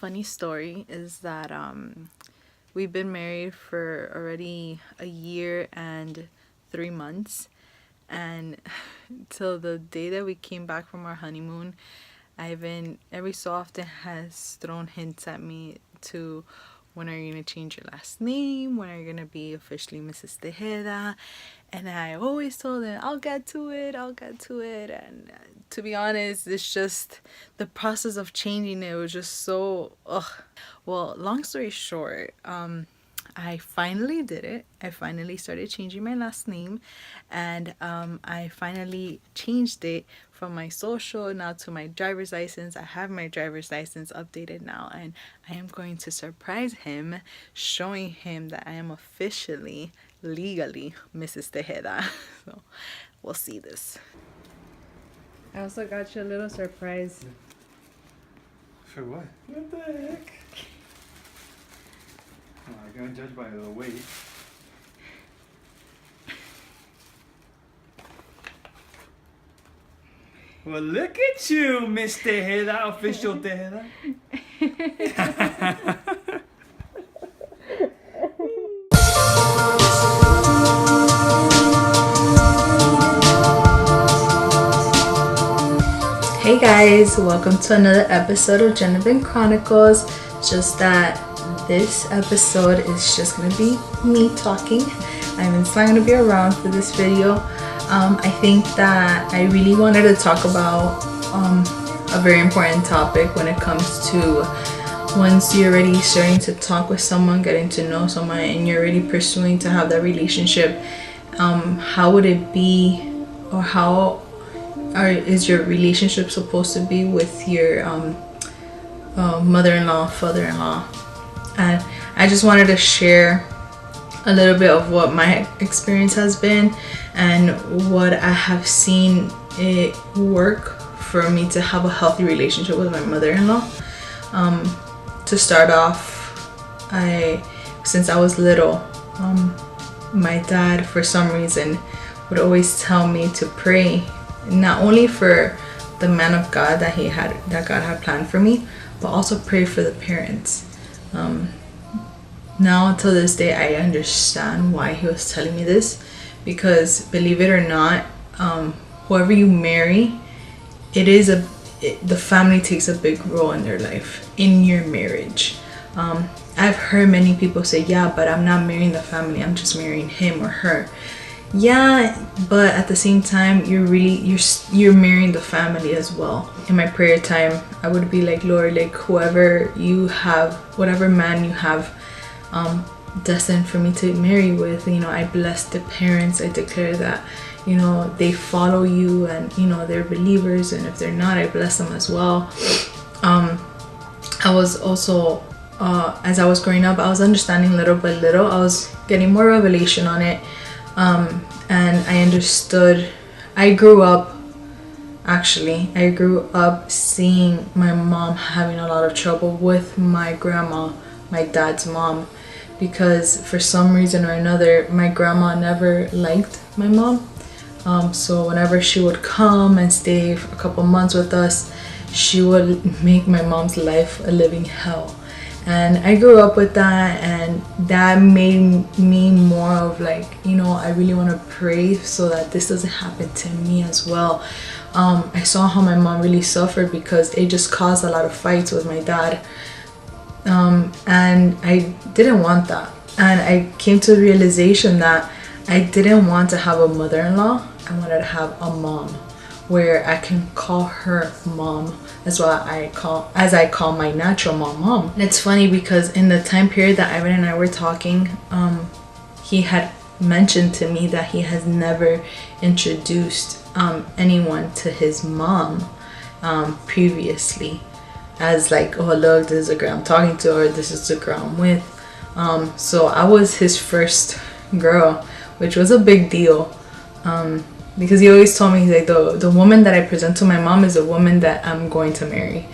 funny story is that we've been married for already a year and 3 months, and till the day that we came back from our honeymoon, Ivan every so often has thrown hints at me to when are you gonna change your last name? When are you gonna be officially Mrs. Tejeda? And I always told him, I'll get to it, I'll get to it. And to be honest, it's just the process of changing it was just so, ugh. Well, long story short, I finally did it. I finally started changing my last name, and I finally changed it from my social now to my driver's license. I have my driver's license updated now, and I am going to surprise him, showing him that I am officially, legally Mrs. Tejeda. So we'll see this. I also got you a little surprise. For what? What the heck? Oh, I'm gonna judge by the weight. Well, look at you, Miss Tejeda, official Tejeda. Hey guys, welcome to another episode of Genevieve Chronicles. Just that this episode is just gonna be me talking. Ivan's not gonna be around for this video. I think that I really wanted to talk about a very important topic when it comes to once you're already starting to talk with someone, getting to know someone, and you're already pursuing to have that relationship. How would it be, or how is your relationship supposed to be with your mother-in-law, father-in-law? And I just wanted to share a little bit of what my experience has been and what I have seen it work for me to have a healthy relationship with my mother-in-law. To start off, since I was little, my dad for some reason would always tell me to pray not only for the man of God that God had planned for me, but also pray for the parents. Now until this day, I understand why he was telling me this, because believe it or not, whoever you marry, the family takes a big role in their life, in your marriage. I've heard many people say, yeah, but I'm not marrying the family, I'm just marrying him or her. Yeah, but at the same time, you're marrying the family as well. In my prayer time, I would be like, Lord, like whoever you have, whatever man you have destined for me to marry with, I bless the parents. I declare that, they follow you and, they're believers. And if they're not, I bless them as well. I was also, as I was growing up, I was understanding little by little. I was getting more revelation on it. And I understood. I grew up seeing my mom having a lot of trouble with my grandma, my dad's mom, because for some reason or another, my grandma never liked my mom. So whenever she would come and stay for a couple months with us, she would make my mom's life a living hell. And I grew up with that, and that made me more of like, I really want to pray so that this doesn't happen to me as well. I saw how my mom really suffered because it just caused a lot of fights with my dad. And I didn't want that. And I came to the realization that I didn't want to have a mother-in-law. I wanted to have a mom where I can call her mom as I call my natural mom. And it's funny because in the time period that Ivan and I were talking, he had mentioned to me that he has never introduced anyone to his mom previously, as like, oh look, this is a girl I'm talking to, or this is the girl I'm with. So I was his first girl, which was a big deal. Because he always told me, he's like, the woman that I present to my mom is a woman that I'm going to marry.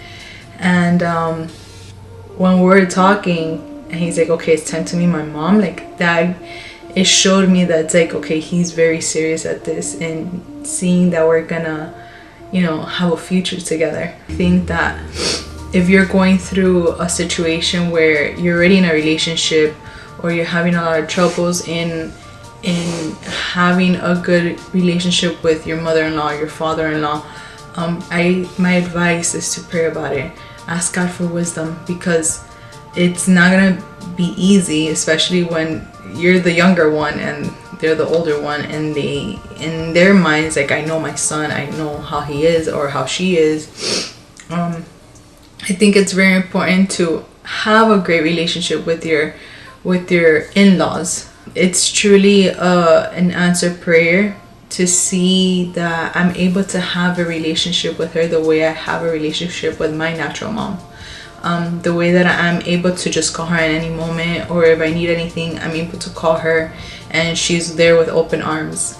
And when we were talking, and he's like, okay, it's time to meet my mom, like that, it showed me that it's like, okay, he's very serious at this, and seeing that we're gonna, have a future together. I think that if you're going through a situation where you're already in a relationship, or you're having a lot of troubles in having a good relationship with your mother-in-law, your father-in-law, my advice is to pray about it. Ask God for wisdom, because it's not gonna be easy, especially when you're the younger one and they're the older one, and they, in their minds, like, I know my son, I know how he is or how she is. I think it's very important to have a great relationship with your in-laws. It's truly an answered prayer to see that I'm able to have a relationship with her the way I have a relationship with my natural mom. The way that I'm able to just call her at any moment, or if I need anything, I'm able to call her and she's there with open arms.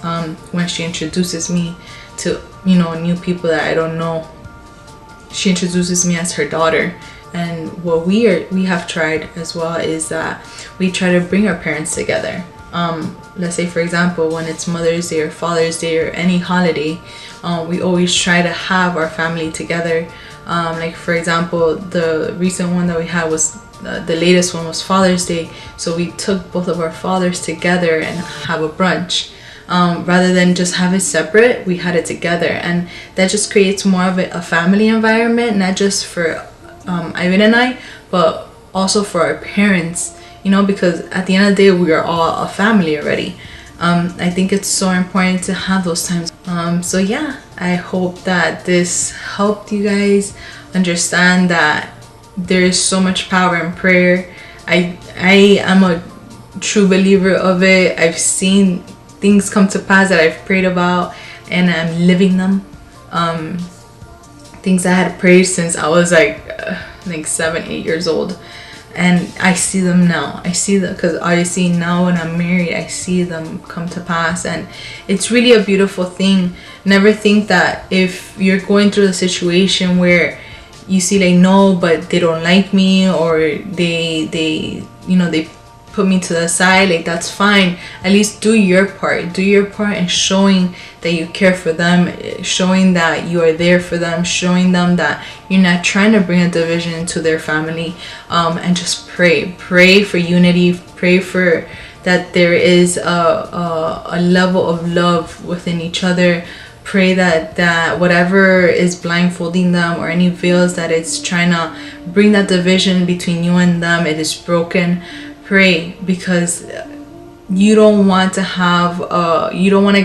When she introduces me to, new people that I don't know, she introduces me as her daughter. And what we have tried as well is that we try to bring our parents together. Let's say, for example, when it's Mother's Day or Father's Day or any holiday, we always try to have our family together. Like, for example, the recent one that we had was the latest one was Father's Day, so we took both of our fathers together and have a brunch. Rather than just have it separate, we had it together, and that just creates more of a family environment, not just for Ivan and I, but also for our parents, because at the end of the day, we are all a family already. I think it's so important to have those times. So yeah, I hope that this helped you guys understand that there is so much power in prayer. I am a true believer of it. I've seen things come to pass that I've prayed about, and I'm living them. Things I had prayed since I was like 7, 8 years old, and I see them now. I see them because obviously now when I'm married, I see them come to pass, and it's really a beautiful thing. Never think that if you're going through a situation where you see, like, no, but they don't like me, or they put me to the side, like, that's fine. At least do your part in showing that you care for them, showing that you are there for them, showing them that you're not trying to bring a division into their family. And just pray for unity, pray for that there is a level of love within each other. Pray that whatever is blindfolding them, or any veils that it's trying to bring that division between you and them, it is broken. Pray, because you don't want to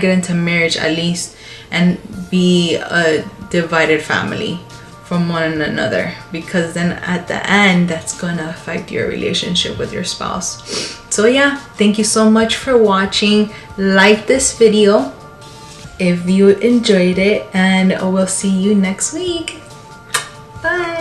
get into marriage, at least, and be a divided family from one another, because then at the end, that's gonna affect your relationship with your spouse. So yeah, thank you so much for watching. Like this video if you enjoyed it, and we'll see you next week. Bye.